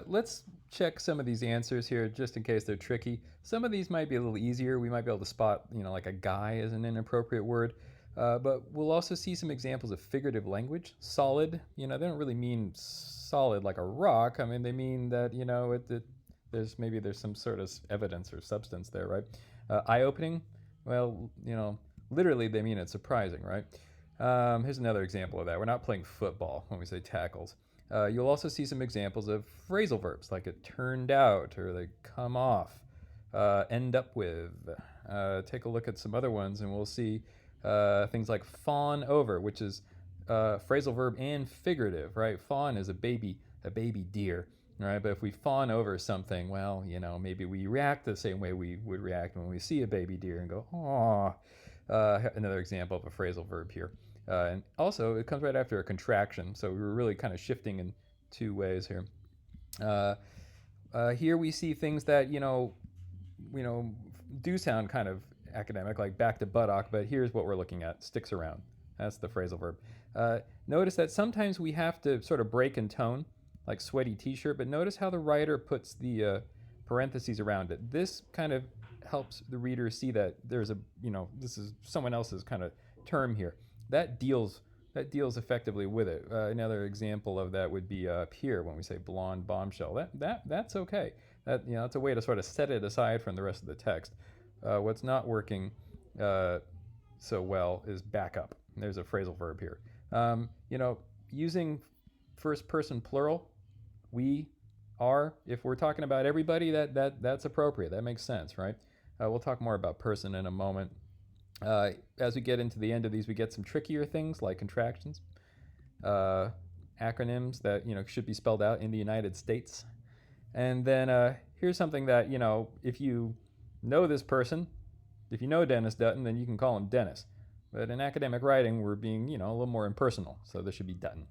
Let's check some of these answers here just in case they're tricky. Some of these might be a little easier. We might be able to spot, like a guy as an inappropriate word. But we'll also see some examples of figurative language. Solid, they don't really mean solid like a rock. I mean, they mean that, there's some sort of evidence or substance there, right? Eye-opening, well, literally they mean it's surprising, right? Here's another example of that. We're not playing football when we say tackles. You'll also see some examples of phrasal verbs like it turned out or they come off, end up with. Take a look at some other ones and we'll see things like fawn over, which is phrasal verb and figurative, right? Fawn is a baby deer, right? But if we fawn over something, well, maybe we react the same way we would react when we see a baby deer and go, "Aw." Another example of a phrasal verb here. And also, it comes right after a contraction, so we were really kind of shifting in two ways here. Here we see things that do sound kind of academic, like back to buttock, but here's what we're looking at: sticks around. That's the phrasal verb. Notice that sometimes we have to sort of break in tone, like sweaty t-shirt, but notice how the writer puts the parentheses around it. This kind of helps the reader see that there's this is someone else's kind of term here. That deals effectively with it. Another example of that would be up here when we say blonde bombshell. That's okay. That's a way to sort of set it aside from the rest of the text. What's not working so well is back up. There's a phrasal verb here. Using first person plural, we are. If we're talking about everybody, that's appropriate. That makes sense, right? We'll talk more about person in a moment. As we get into the end of these, we get some trickier things like contractions, acronyms that should be spelled out in the United States, and then here's something that if you know this person, if you know Dennis Dutton, then you can call him Dennis. But in academic writing, we're being a little more impersonal, so this should be Dutton.